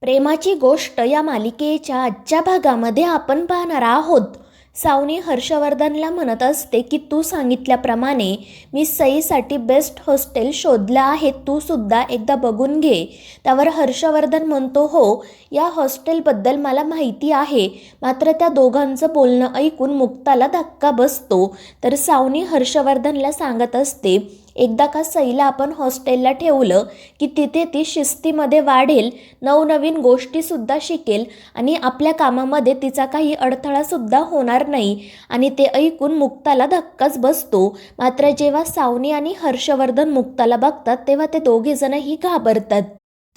प्रेमाची गोष्ट या मालिकेच्या आजच्या भागामध्ये आपण पाहणार आहोत. सावनी हर्षवर्धनला म्हणत असते की तू सांगितल्याप्रमाणे मी सईसाठी बेस्ट हॉस्टेल शोधलं आहे, तू सुद्धा एकदा बघून घे. त्यावर हर्षवर्धन म्हणतो, हो, या हॉस्टेलबद्दल मला माहिती आहे. मात्र त्या दोघांचं बोलणं ऐकून मुक्ताला धक्का बसतो. तर सावनी हर्षवर्धनला सांगत असते, एकदा का सईला आपण हॉस्टेलला ठेवलं की तिथे ती शिस्तीमध्ये वाढेल, नवनवीन गोष्टीसुद्धा शिकेल आणि आपल्या कामामध्ये तिचा काही अडथळासुद्धा होणार नाही. आणि ते ऐकून मुक्ताला धक्काच बसतो. मात्र जेव्हा सावनी आणि हर्षवर्धन मुक्ताला बघतात तेव्हा ते दोघेजणही घाबरतात.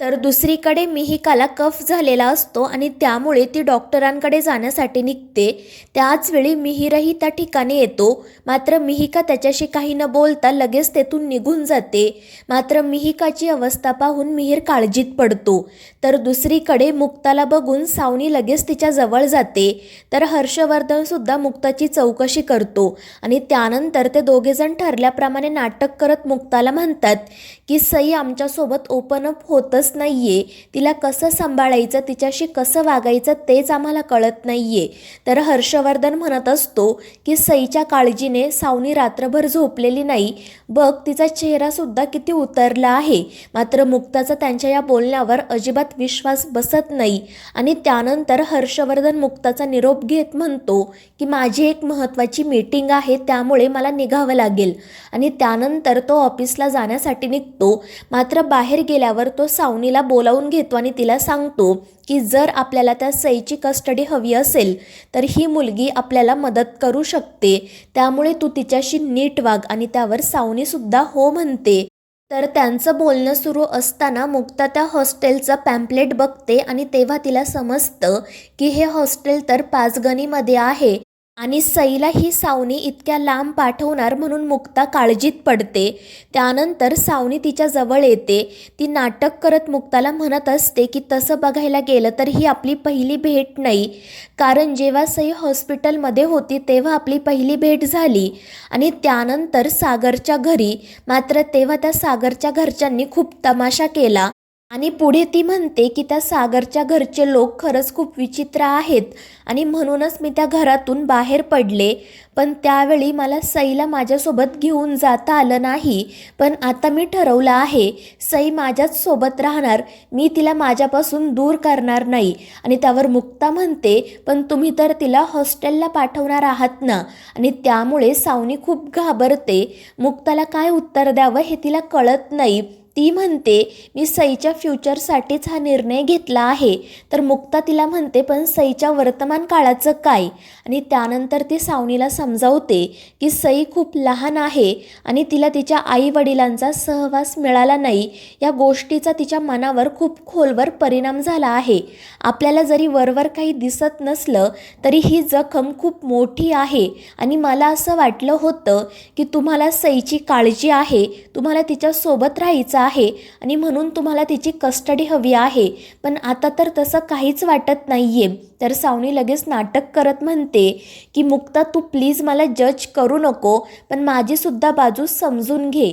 तर दुसरीकडे मिहिकाला कफ झालेला असतो आणि त्यामुळे ती डॉक्टरांकडे जाण्यासाठी निघते. त्याचवेळी मिहिरही त्या ठिकाणी येतो. मात्र मिहिका त्याच्याशी काही न बोलता लगेच तेथून निघून जाते. मात्र मिहिकाची अवस्था पाहून मिहिर काळजीत पडतो. तर दुसरीकडे मुक्ताला बघून सावनी लगेच तिच्या जवळ जाते. तर हर्षवर्धनसुद्धा मुक्ताची चौकशी करतो आणि त्यानंतर ते दोघेजण ठरल्याप्रमाणे नाटक करत मुक्ताला म्हणतात की सई आमच्यासोबत ओपन अप होतच नाहीये, तिला कसं सांभाळायचं, तिच्याशी कसं वागायचं तेच आम्हाला कळत नाहीये. तर हर्षवर्धन म्हणत असतो की सईच्या काळजीने सावनी रात्रभर झोपलेली नाही, बघ तिचा चेहरासुद्धा किती उतरला आहे. मात्र मुक्ताचा त्यांच्या या बोलण्यावर अजिबात विश्वास बसत नाही आणि त्यानंतर हर्षवर्धन मुक्ताचा निरोप घेत म्हणतो की माझी एक महत्त्वाची मीटिंग आहे, त्यामुळे मला निघावं लागेल. आणि त्यानंतर तो ऑफिसला जाण्यासाठी निघतो. मात्र बाहेर गेल्यावर तो सावनीला बोलावून घेतो आणि तिला सांगतो की जर आपल्याला त्या सईची कस्टडी हवी असेल तर ही मुलगी आपल्याला मदत करू शकते, त्यामुळे तू तिच्याशी नीट वाग. आणि त्यावर सावनीसुद्धा हो म्हणते. तर त्यांचं बोलणं सुरू असताना मुक्ता त्या हॉस्टेलचं पॅम्पलेट बघते आणि तेव्हा तिला समजतं की हे हॉस्टेल तर पाचगणीमध्ये आहे आणि सईला ही सावनी इतक्या लांब पाठवणार म्हणून मुक्ता काळजीत पडते. त्यानंतर सावनी तिच्या जवळ येते. ती नाटक करत मुक्ताला म्हणत असते की तसं बघायला गेलं तर ही आपली पहिली भेट नाही, कारण जेव्हा सई हॉस्पिटलमध्ये होती तेव्हा आपली पहिली भेट झाली आणि त्यानंतर सागरच्या घरी. मात्र तेव्हा त्या सागरच्या घरच्यांनी खूप तमाशा केला आणि पुढे ती म्हणते की त्या सागरच्या घरचे लोक खरंच खूप विचित्र आहेत आणि म्हणूनच मी त्या घरातून बाहेर पडले. पण त्यावेळी मला सईला माझ्यासोबत घेऊन जाता आलं नाही. पण आता मी ठरवलं आहे, सई माझ्याच सोबत राहणार, मी तिला माझ्यापासून दूर करणार नाही. आणि त्यावर मुक्ता म्हणते, पण तुम्ही तर तिला हॉस्टेलला पाठवणार आहात ना. आणि त्यामुळे सावनी खूप घाबरते. मुक्ताला काय उत्तर द्यावं हे तिला कळत नाही. ती म्हणते, मी सईच्या फ्युचरसाठीच हा निर्णय घेतला आहे. तर मुक्ता तिला म्हणते, पण सईच्या वर्तमान काळाचं काय? आणि त्यानंतर ती सावनीला समजावते की सई खूप लहान आहे आणि तिला तिच्या आईवडिलांचा सहवास मिळाला नाही, या गोष्टीचा तिच्या मनावर खूप खोलवर परिणाम झाला आहे. आपल्याला जरी वरवर काही दिसत नसलं तरी ही जखम खूप मोठी आहे आणि मला असं वाटलं होतं की तुम्हाला सईची काळजी आहे, तुम्हाला तिच्यासोबत राहायचं आहे आणि म्हणून तुम्हाला तिची कस्टडी हवी आहे. पण आता तर तसं काहीच वाटत नाहीये. तर सावनी लगेच नाटक करत म्हणते की मुक्ता, तू प्लीज मला जज करू नको, पण माझीसुद्धा बाजू समजून घे.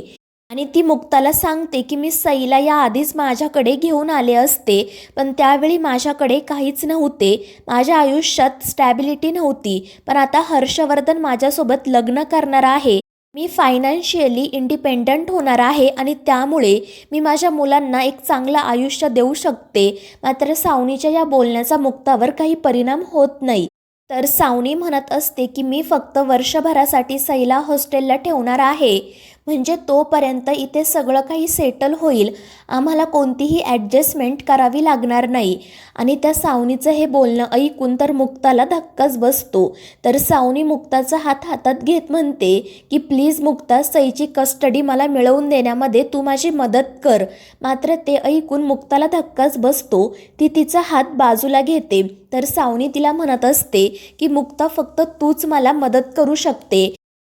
आणि ती मुक्ताला सांगते की मी सईला या आधीच माझ्याकडे घेऊन आले असते, पण त्यावेळी माझ्याकडे काहीच नव्हते, माझ्या आयुष्यात स्टॅबिलिटी नव्हती. पण आता हर्षवर्धन माझ्यासोबत लग्न करणार आहे, मी फायनान्शियली इंडिपेंडंट होणार आहे आणि त्यामुळे मी माझ्या मुलांना एक चांगलं आयुष्य देऊ शकते. मात्र सावनीच्या या बोलण्याचा मुक्तावर काही परिणाम होत नाही. तर सावनी म्हणत असते की मी फक्त वर्षभरासाठी सईला हॉस्टेलला ठेवणार आहे, म्हणजे तोपर्यंत इथे सगळं काही सेटल होईल, आम्हाला कोणतीही ॲडजस्टमेंट करावी लागणार नाही. आणि त्या सावनीचं हे बोलणं ऐकून तर मुक्ताला धक्काच बसतो. तर सावनी मुक्ताचा हात हातात घेत म्हणते की प्लीज मुक्ता, सईची कस्टडी मला मिळवून देण्यामध्ये तू माझी मदत कर. मात्र ते ऐकून मुक्ताला धक्काच बसतो. ती तिचा हात बाजूला घेते. तर सावनी तिला म्हणत असते की मुक्ता, फक्त तूच मला मदत करू शकते,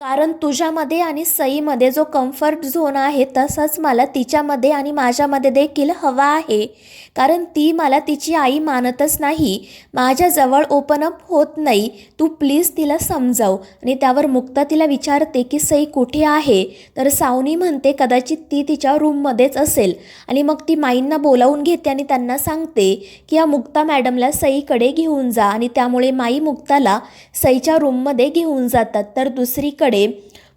कारण तुझ्यामध्ये आणि सईमध्ये जो कम्फर्ट झोन आहे तसाच मला तिच्यामध्ये आणि माझ्यामध्ये देखील हवा आहे. कारण ती मला तिची आई मानतच नाही, माझ्याजवळ ओपन अप होत नाही, तू प्लीज तिला समजाव. आणि त्यावर मुक्ता तिला विचारते की सई कुठे आहे. तर सावनी म्हणते कदाचित ती तिच्या रूममध्येच असेल. आणि मग ती माईंना बोलावून घेते आणि त्यांना सांगते की या मुक्ता मॅडमला सईकडे घेऊन जा. आणि त्यामुळे माई मुक्ताला सईच्या रूममध्ये घेऊन जातात. तर दुसरीकडे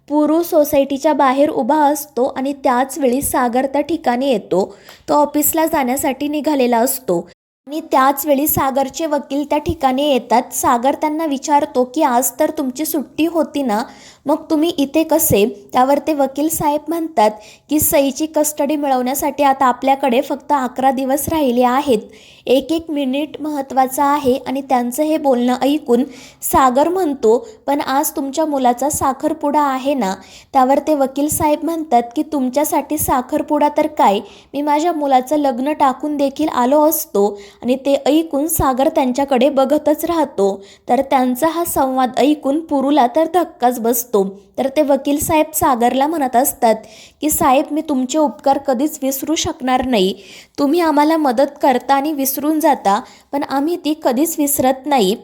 पुरू सोसायटीच्या बाहेर उभा असतो आणि त्याच वेळी सागर त्या ठिकाणी येतो. तो ऑफिसला जाण्यासाठी निघालेला असतो आणि त्याच वेळी सागरचे वकील त्या ठिकाणी येतात. सागर त्यांना विचारतो की आज तर तुमची सुट्टी होती ना, मग तुम्ही इथे कसे. त्यावर ते वकील साहेब म्हणतात की सईची कस्टडी मिळवण्यासाठी आता आपल्याकडे फक्त 11 दिवस राहिले आहेत. एक एक मिनिट महत्त्वाचा आहे. आणि त्यांचं हे बोलणं ऐकून सागर म्हणतो पण आज तुमच्या मुलाचा साखरपुडा आहे ना. त्यावर ते वकील साहेब म्हणतात की तुमच्यासाठी साखरपुडा तर काय, मी माझ्या मुलाचं लग्न टाकून देखील आलो असतो. आणि ते ऐकून सागर त्यांच्याकडे बघतच राहतो. तर त्यांचा हा संवाद ऐकून पुरूला तर धक्काच बसतो. तर ते वकील साहेब सागरला म्हणत असतात की साहेब, मी तुमचे उपकार कधीच विसरू शकणार नाही. तुम्ही आम्हाला मदत करता आणि विसरून जाता, पण आम्ही ती कधीच विसरत नाही.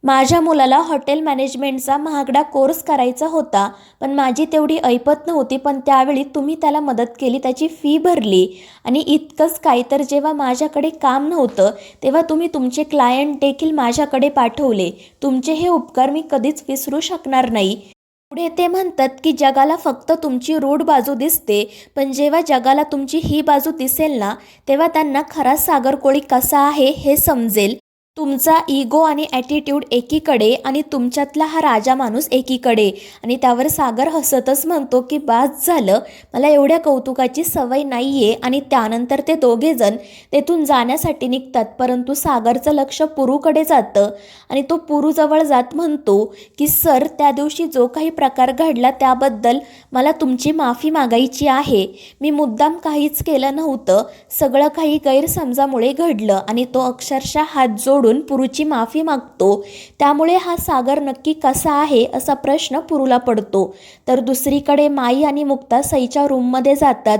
माझ्या मुलाला हॉटेल मॅनेजमेंटचा महागडा कोर्स करायचा होता, पण माझी तेवढी ऐपत नव्हती. पण त्यावेळी तुम्ही त्याला मदत केली, त्याची फी भरली. आणि इतकंच काय, तर जेव्हा माझ्याकडे काम नव्हतं तेव्हा तुम्ही तुमचे क्लायंट देखील माझ्याकडे पाठवले. तुमचे हे उपकार मी कधीच विसरू शकणार नाही. पुढे ते म्हणतात की जगाला फक्त तुमची रूढ बाजू दिसते, पण जेव्हा जगाला तुमची ही बाजू दिसेल ना, तेव्हा त्यांना खरा सागर कोळी कसा आहे हे समजेल. तुमचा इगो आणि ॲटिट्यूड एकीकडे आणि तुमच्यातला हा राजा माणूस एकीकडे. आणि त्यावर सागर हसतच म्हणतो की बास झालं, मला एवढ्या कौतुकाची सवय नाही आहे. आणि त्यानंतर ते दोघेजण तेथून जाण्यासाठी निघतात. परंतु सागरचं लक्ष पुरूकडे जातं आणि तो पुरूजवळ जात म्हणतो की सर, त्या दिवशी जो काही प्रकार घडला त्याबद्दल मला तुमची माफी मागायची आहे. मी मुद्दाम काहीच केलं नव्हतं, सगळं काही गैरसमजामुळे घडलं. आणि तो अक्षरशः हात जोडून पुरूची माफी मागतो. त्यामुळे हा सागर नक्की कसा आहे असा प्रश्न पुरूला पडतो. तर दुसरीकडे माई आणि मुक्ता सईच्या रूममध्ये जातात.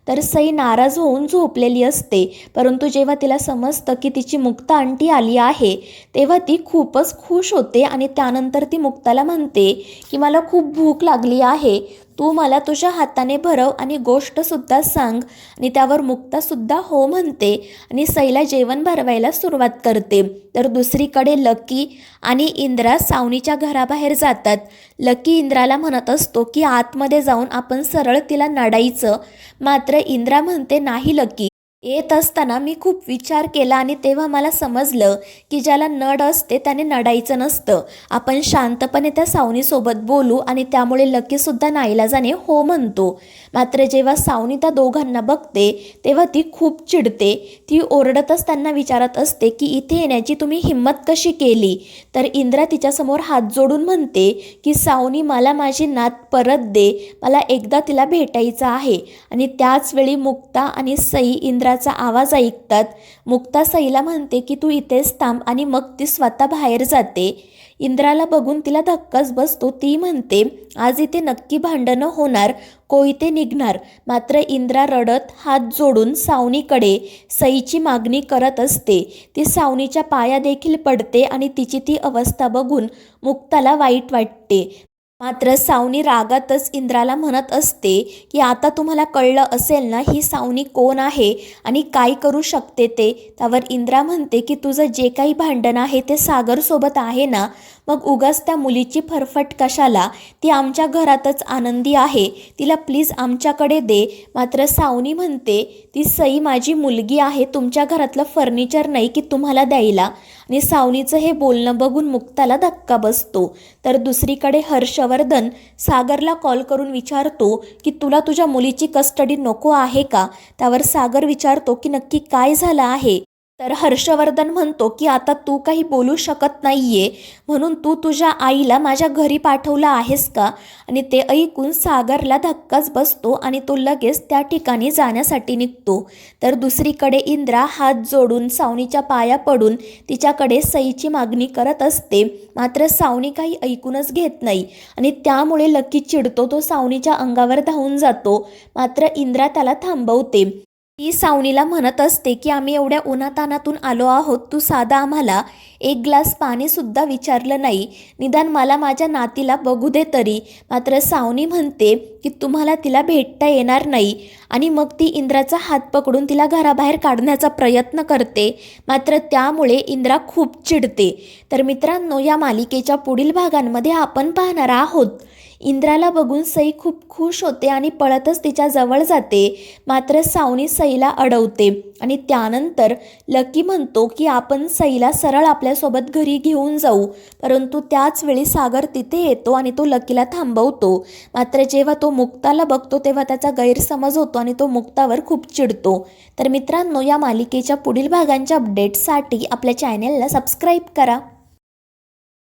तर सई नाराज होऊन झोपलेली असते. परंतु जेव्हा तिला समजतं की तिची मुक्ता आंटी आली आहे, तेव्हा ती खूपच खुश होते. आणि त्यानंतर ती मुक्ताला म्हणते की मला खूप भूक लागली आहे, तू मला तुझ्या हाताने भरव आणि गोष्टसुद्धा सांग. आणि त्यावर मुक्तासुद्धा हो म्हणते आणि सईला जेवण भरवायला सुरुवात करते. तर दुसरीकडे लकी आणि इंद्रा सावनीच्या घराबाहेर जातात. लकी इंद्राला म्हणत असतो की आतमध्ये जाऊन आपण सरळ तिला नडायचं. मात्र इंद्रा म्हणते नाही लकी, येत असताना मी खूप विचार केला आणि तेव्हा मला समजलं की ज्याला नड असते त्याने नडायचं नसतं. आपण शांतपणे त्या सावनीसोबत बोलू. आणि त्यामुळे लकीसुद्धा नाईलाजाने हो म्हणतो. मात्र जेव्हा सावनी त्या दोघांना बघते तेव्हा ती खूप चिडते. ती ओरडतच त्यांना विचारत असते की इथे येण्याची तुम्ही हिंमत कशी केली. तर इंद्रा तिच्यासमोर हात जोडून म्हणते की सावनी, मला माझी नात परत दे, मला एकदा तिला भेटायचं आहे. आणि त्याच वेळी मुक्ता आणि सई इंद्राचा आवाज ऐकतात. मुक्ता सईला म्हणते की तू इथेच थांब आणि मग ती स्वतः बाहेर जाते. इंद्राला बघून तिला धक्काच बसतो. ती म्हणते आज इथे नक्की भांडणं होणार, कोयते निघणार. मात्र इंद्रा रडत हात जोडून सावनीकडे सईची मागणी करत असते. ती सावनीच्या पाया देखील पडते आणि तिची ती अवस्था बघून मुक्ताला वाईट वाटते. मात्र सावनी रागातच इंद्राला म्हणत असते की आता तुम्हाला कळलं असेल ना ही सावनी कोण आहे आणि काय करू शकते ते. त्यावर इंद्रा म्हणते की तुझं जे काही भांडण आहे ते सागरसोबत आहे ना, मग उगाच त्या मुलीची फरफट कशाला, ती आमच्या घरातच आनंदी आहे, तिला प्लीज आमच्याकडे दे. मात्र सावनी म्हणते ती सई माझी मुलगी आहे, तुमच्या घरातलं फर्निचर नाही की तुम्हाला द्यायला. आणि सावनीचं हे बोलणं बघून मुक्ताला धक्का बसतो. तर दुसरीकडे हर्षवर्धन सागरला कॉल करून विचारतो की तुला तुझ्या मुलीची कस्टडी नको आहे का. त्यावर सागर विचारतो की नक्की काय झालं आहे. तर हर्षवर्धन म्हणतो की आता तू काही बोलू शकत नाहीये, म्हणून तू तुझ्या आईला माझ्या घरी पाठवलं आहेस का. आणि ते ऐकून सागरला धक्काच बसतो आणि तो लगेच त्या ठिकाणी जाण्यासाठी निघतो. तर दुसरीकडे इंद्रा हात जोडून सावनीच्या पाया पडून तिच्याकडे सईची मागणी करत असते. मात्र सावनी काही ऐकूनच घेत नाही आणि त्यामुळे लकी चिडतो. तो सावनीच्या अंगावर धावून जातो. मात्र इंद्रा त्याला थांबवते. ती सावनीला म्हणत असते की आम्ही एवढ्या उन्हातानातून आलो आहोत, तू साधा आम्हाला एक ग्लास पाणीसुद्धा विचारलं नाही, निदान मला माझ्या नातीला बघू दे तरी. मात्र सावनी म्हणते की तुम्हाला तिला भेटता येणार नाही आणि मग ती इंद्राचा हात पकडून तिला घराबाहेर काढण्याचा प्रयत्न करते. मात्र त्यामुळे इंद्रा खूप चिडते. तर मित्रांनो, या मालिकेच्या पुढील भागांमध्ये आपण पाहणार आहोत इंद्राला बघून सई खूप खुश होते आणि पळतच तिच्या जवळ जाते. मात्र सावनी सईला अडवते आणि त्यानंतर लकी म्हणतो की आपण सईला सरळ आपल्यासोबत घरी घेऊन जाऊ. परंतु त्याच वेळी सागर तिथे येतो आणि तो लकीला थांबवतो. मात्र जेव्हा तो मुक्ताला बघतो तेव्हा त्याचा गैरसमज होतो आणि तो मुक्तावर खूप चिडतो. तर मित्रांनो, या मालिकेच्या पुढील भागांच्या अपडेट्ससाठी आपल्या चॅनेलला सबस्क्राईब करा.